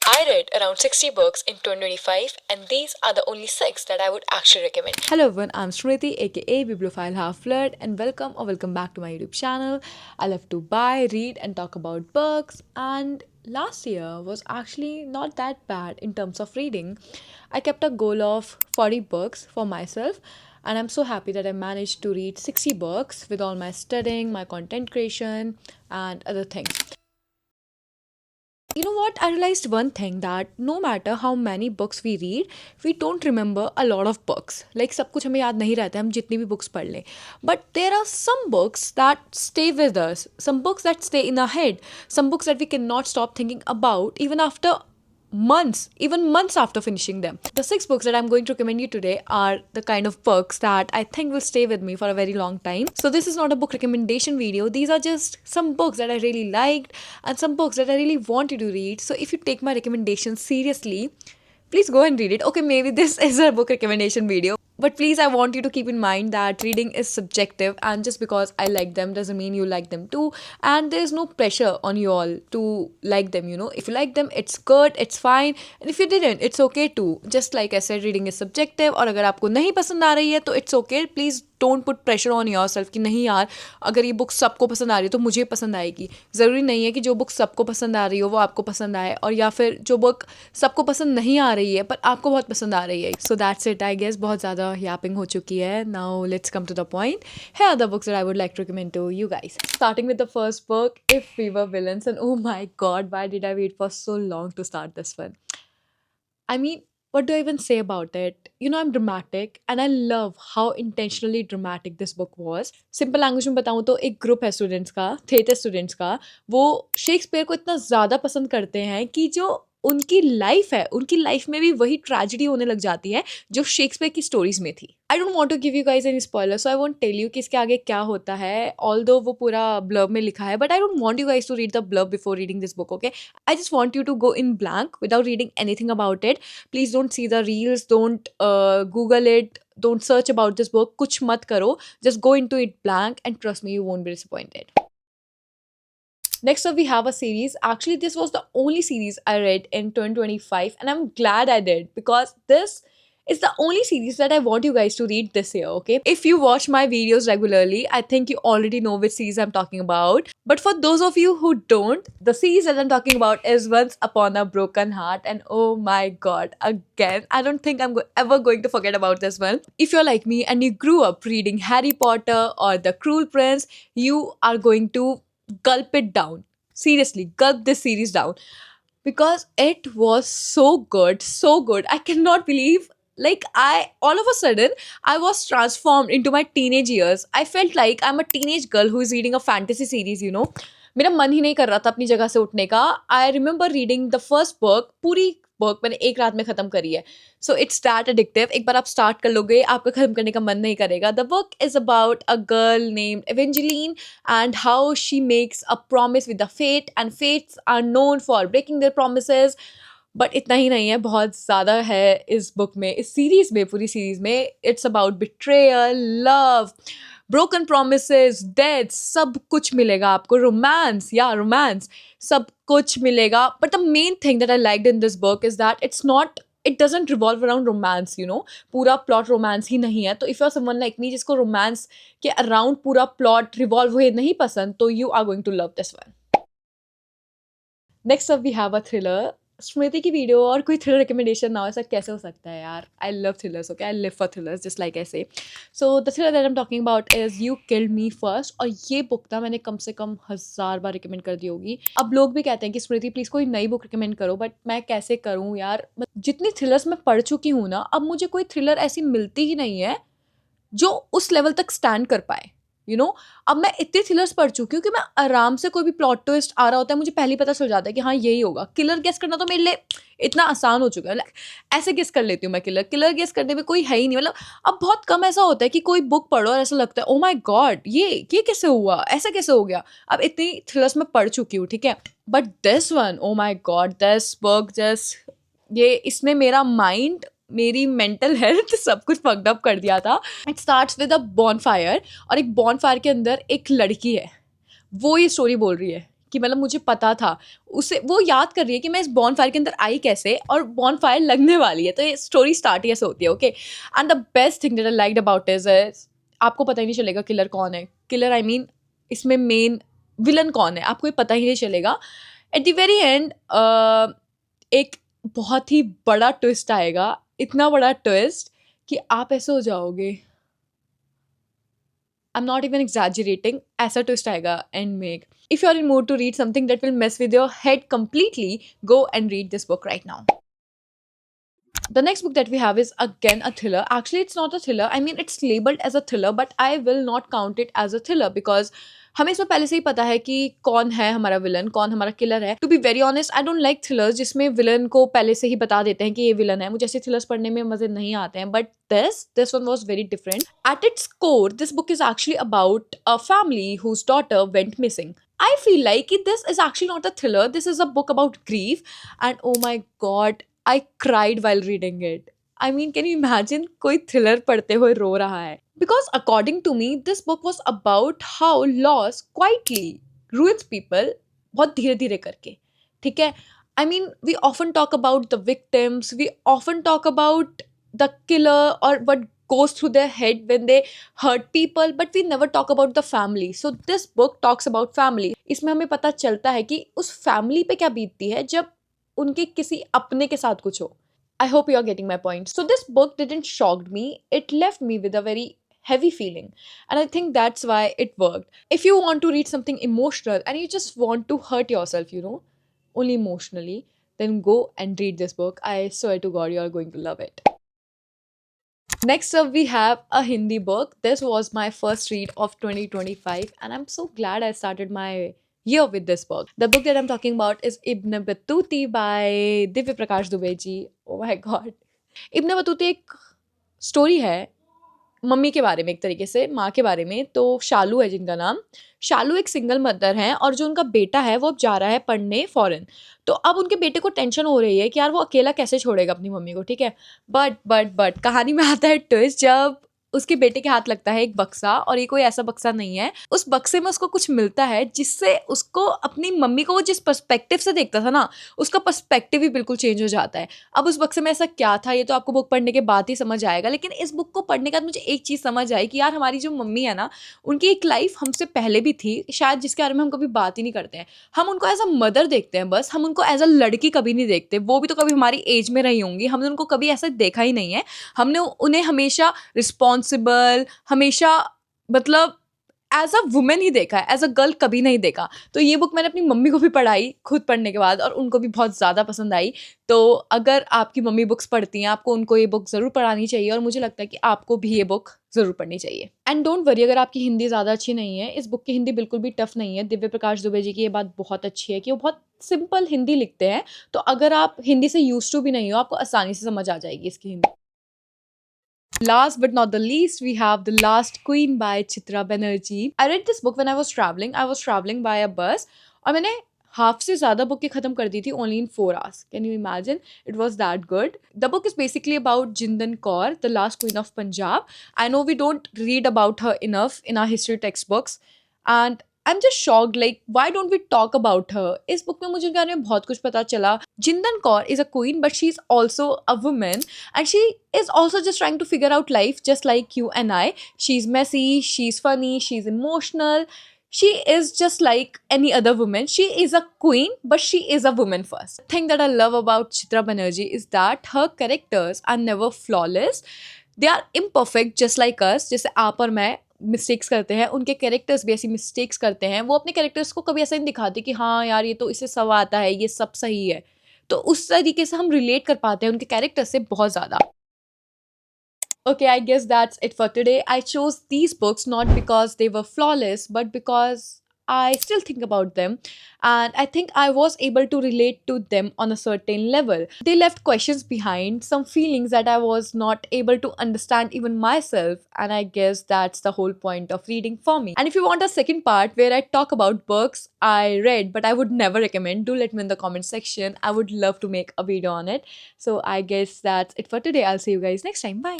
I read around 60 books in 2025, and these are the only 6 that I would actually recommend. Hello everyone, I'm Smriti aka Bibliophile Half Flirt and welcome back to my YouTube channel. I love to buy, read and talk about books, and last year was actually not that bad in terms of reading. I kept a goal of 40 books for myself, and I'm so happy that I managed to read 60 books with all my studying, my content creation and other things. You know what? I realized one thing, that no matter how many books we read, we don't remember a lot of books. Like सब कुछ हमें याद नहीं रहता है, हम जितनी भी books पढ़ लें. But there are some books that stay with us, some books that stay in our head, some books that we cannot stop thinking about even after months, even months after finishing them. The 6 books that I'm going to recommend you today are the kind of books that I think will stay with me for a very long time. So this is not a book recommendation video. These are just some books that I really liked and some books that I really wanted to read. So if you take my recommendations seriously, please go and read it. Okay, maybe this is a book recommendation video, but please, I want you to keep in mind that reading is subjective, and just because I like them doesn't mean you like them too. And there's no pressure on you all to like them, you know. If you like them, it's good, it's fine. And if you didn't, it's okay too. Just like I said, reading is subjective. और अगर आपको नहीं पसंद आ रही है तो it's okay. Please don't put pressure on your self कि नहीं यार, अगर ये बुक सबको पसंद आ रही है तो मुझे पसंद आएगी. ज़रूरी नहीं है कि जो बुक सबको पसंद आ रही हो वो आपको पसंद आए, और या फिर जो बुक सबको पसंद नहीं आ रही है पर आपको बहुत पसंद आ रही है. So that's it, I guess बहुत ज़्यादा यापिंग हो चुकी है. Now let's come to the point. Here are the books that I would like to recommend to you guys. Starting with the first book, If We Were Villains, and oh my god, why did I wait for so long to start this one? I mean, what do I even say about it? You know, I'm dramatic and I love how intentionally dramatic this book was. Simple language में बताऊँ तो एक group है students का, theatre students का, वो Shakespeare को इतना ज़्यादा पसंद करते हैं कि जो उनकी लाइफ है, उनकी लाइफ में भी वही ट्रेजेडी होने लग जाती है जो शेक्सपियर की स्टोरीज में थी. I don't want to give you guys any spoiler, so I won't tell you कि इसके आगे क्या होता है, ऑल्दो वो पूरा ब्लर्ब में लिखा है. But I don't want you guys to read the blurb before reading this book, okay? I just want you to go in blank without reading anything about it. Please don't see the reels, don't Google it, don't search about this book. Kuch mat karo. Just go into it blank and trust me, you won't be disappointed. Next up, we have a series. Actually, this was the only series I read in 2025, and I'm glad I did, because this is the only series that I want you guys to read this year, okay? If you watch my videos regularly, I think you already know which series I'm talking about. But for those of you who don't, the series that I'm talking about is Once Upon a Broken Heart. And oh my god, again, I don't think I'm ever going to forget about this one. If you're like me and you grew up reading Harry Potter or The Cruel Prince, you are going to gulp it down. Seriously, gulp this series down, because it was so good, so good. I cannot believe, like, I all of a sudden I was transformed into my teenage years. I felt like I'm a teenage girl who is reading a fantasy series, you know. मेरा मन ही नहीं कर रहा था अपनी जगह से उठने का. I remember reading the first book, पूरी बुक मैंने एक रात में ख़त्म करी है. So it's that addictive. एक बार आप स्टार्ट कर लोगे, आपका ख़त्म करने का मन नहीं करेगा. The book is about a girl named Evangeline and how she makes a promise with the fate, and fates are known for breaking their promises. But इतना ही नहीं है, बहुत ज़्यादा है इस बुक में, इस सीरीज़ में, पूरी सीरीज़ में. It's about betrayal, love, broken promises, death, सब कुछ मिलेगा आपको. रोमांस, या रोमांस, सब कुछ मिलेगा. But the main thing that I liked in this book is that it doesn't revolve around romance, you know. पूरा प्लॉट रोमांस ही नहीं है. तो if you are someone like me जिसको रोमांस के अराउंड पूरा प्लॉट रिवॉल्व हुए नहीं पसंद, तो you are going to love this one. Next up we have a thriller. Smriti की वीडियो और कोई थ्रिलर रिकमेंडेशन ना हो, ऐसा कैसे हो सकता है यार? I love thrillers, okay? I live for thrillers just like ऐसे. So the thriller that I am talking about is you killed me first. और ये बुक ना मैंने कम से कम 1000 बार रिकमेंड कर दी होगी. अब लोग भी कहते हैं कि स्मृति प्लीज़ कोई नई बुक रिकमेंड करो, बट मैं कैसे करूँ यार? जितनी थ्रिलर्स मैं पढ़ चुकी हूँ ना, अब मुझे कोई थ्रिलर ऐसी मिलती ही नहीं है जो उस लेवल तक स्टैंड कर पाए, यू नो. अब मैं इतने थ्रिलर्स पढ़ चुकी हूँ कि मैं आराम से, कोई भी प्लॉट ट्विस्ट आ रहा होता है मुझे पहले ही पता चल जाता है कि हाँ यही होगा. किलर गेस करना तो मेरे लिए इतना आसान हो चुका है. ऐसे गेस कर लेती हूँ मैं. किलर गेस करने में कोई है ही नहीं. मतलब अब बहुत कम ऐसा होता है कि कोई बुक पढ़ो और ऐसा लगता है ओ माय गॉड ये कैसे हुआ, ऐसा कैसे हो गया. अब इतनी थ्रिलर्स मैं पढ़ चुकी हूँ, ठीक है. But this one, oh my god, this book just, ये इसने मेरा माइंड, मेरी मेंटल हेल्थ सब कुछ फक्ड अप कर दिया था. It starts with a bonfire, और एक बॉनफायर के अंदर एक लड़की है, वो ये स्टोरी बोल रही है कि मतलब मुझे पता था, उसे वो याद कर रही है कि मैं इस बॉनफायर के अंदर आई कैसे और बॉनफायर लगने वाली है, तो ये स्टोरी स्टार्ट ही ऐसे होती है. Okay, and the best thing that I liked about is आपको पता ही नहीं चलेगा किलर कौन है. किलर आई मीन इसमें मेन विलन कौन है आपको ये पता ही नहीं चलेगा. एट द वेरी एंड एक बहुत ही बड़ा ट्विस्ट आएगा, इतना बड़ा ट्विस्ट कि आप ऐसे हो जाओगे. I'm not even exaggerating. ऐसा twist आएगा end में. If you're in mood to read something that will mess with your head completely, go and read this book right now. The next book that we have is again a thriller. Actually, it's not a thriller. I mean, it's labeled as a thriller, but I will not count it as a thriller because हमें इसमें पहले से ही पता है कि कौन है हमारा विलन, कौन हमारा किलर है. To be very honest, I don't like thrillers जिसमें विलन को पहले से ही बता देते हैं कि ये विलन है. मुझे ऐसे थ्रिलर्स पढ़ने में मजे नहीं आते हैं. But this one was very different. At its core, this book is actually about a family whose daughter went missing. I feel like this is actually not a thriller. This is a book about grief, and oh my god, I cried while reading it. I mean, can you imagine कोई thriller पढ़ते हुए रो रहा है? Because according to me, this book was about how loss quietly ruins people बहुत धीरे धीरे करके. ठीक है? I mean, we often talk about the victims, we often talk about the killer or what goes through their head when they hurt people, but we never talk about the family. So this book talks about family. इसमें हमें पता चलता है कि उस family पे क्या बीतती है जब उनके किसी अपने के साथ कुछ हो. I hope you are getting my point. So this book didn't shock me. It left me with a very heavy feeling. And I think that's why it worked. If you want to read something emotional and you just want to hurt yourself, only emotionally, then go and read this book. I swear to God, you are going to love it. Next up, we have a Hindi book. This was my first read of 2025, and I'm so glad I started my year with this book. The book that I'm talking about is Ibn Battuti by Divya Prakash Dubey ji. Oh my God. Ibn Battuti एक story है mummy के बारे में, एक तरीके से माँ के बारे में. तो शालू है जिनका नाम. शालू एक सिंगल मदर हैं और जो उनका बेटा है वो अब जा रहा है पढ़ने फॉरेन. तो अब उनके बेटे को टेंशन हो रही है कि यार वो अकेला कैसे छोड़ेगा अपनी मम्मी को. ठीक है, बट कहानी में आता है ट्विस्ट जब उसके बेटे के हाथ लगता है एक बक्सा, और ये कोई ऐसा बक्सा नहीं है. उस बक्से में उसको कुछ मिलता है जिससे उसको अपनी मम्मी को वो जिस पर्सपेक्टिव से देखता था ना, उसका पर्सपेक्टिव ही बिल्कुल चेंज हो जाता है. अब उस बक्से में ऐसा क्या था ये तो आपको बुक पढ़ने के बाद ही समझ आएगा. लेकिन इस बुक को पढ़ने के बाद मुझे एक चीज़ समझ आई कि यार हमारी जो मम्मी है ना, उनकी एक लाइफ हमसे पहले भी थी शायद, जिसके बारे में हम कभी बात ही नहीं करते हैं. हम उनको एज अ मदर देखते हैं बस, हम उनको एज अ लड़की कभी नहीं देखते. वो भी तो कभी हमारी एज में रही होंगी, हमने उनको कभी ऐसा देखा ही नहीं है. हमने उन्हें हमेशा रिस्पॉन्सिबल, हमेशा मतलब एज अ वुमेन ही देखा है, एज अ गर्ल कभी नहीं देखा. तो ये बुक मैंने अपनी मम्मी को भी पढ़ाई खुद पढ़ने के बाद, और उनको भी बहुत ज़्यादा पसंद आई. तो अगर आपकी मम्मी बुक्स पढ़ती हैं, आपको उनको ये बुक ज़रूर पढ़ानी चाहिए, और मुझे लगता है कि आपको भी ये बुक ज़रूर पढ़नी चाहिए. एंड डोंट वरी अगर आपकी हिंदी ज़्यादा अच्छी नहीं है, इस बुक की हिंदी बिल्कुल भी टफ नहीं है. दिव्य प्रकाश दुबे जी की ये बात बहुत अच्छी है कि वो बहुत सिंपल हिंदी लिखते हैं. तो अगर आप हिंदी से यूज टू भी नहीं हो, आपको आसानी से समझ आ जाएगी इसकी Hindi. Last but not the least, we have The Last Queen by Chitra Banerjee. I read this book when I was traveling. I was traveling by a bus, और मैंने हाफ से ज़्यादा बुक की ख़त्म कर दी थी only in 4 hours. Can you imagine? It was that good. The book is basically about Jindan Kaur, the last queen of Punjab. I know we don't read about her enough in our history textbooks, and I'm just shocked, like, why don't we talk about her? इस book में मुझे उनके बारे में बहुत कुछ पता चला. जिंदन Kaur is a queen, but she's also a woman, and she is also just trying to figure out life just like you and I. She's messy, she's funny, she's emotional. She is just like any other woman. She is a queen, but she is a woman first. The thing that I love about Chitra Banerjee is that her characters are never flawless. They are imperfect just like us. जैसे आप और मैं mistakes करते हैं, उनके characters भी ऐसी mistakes करते हैं. वो अपने कैरेक्टर्स को कभी ऐसा नहीं दिखाते कि हाँ यार ये तो इससे सब आता है, ये सब सही है. तो उस तरीके से हम रिलेट कर पाते हैं उनके कैरेक्टर्स से बहुत ज़्यादा. Okay, I guess that's it for today. I chose these books not because they were flawless, but because I still think about them, and I think I was able to relate to them on a certain level. They left questions behind, some feelings that I was not able to understand even myself, and I guess that's the whole point of reading for me. And if you want a second part where I talk about books I read but I would never recommend, do let me in the comment section. I would love to make a video on it. So I guess that's it for today. I'll see you guys next time. Bye.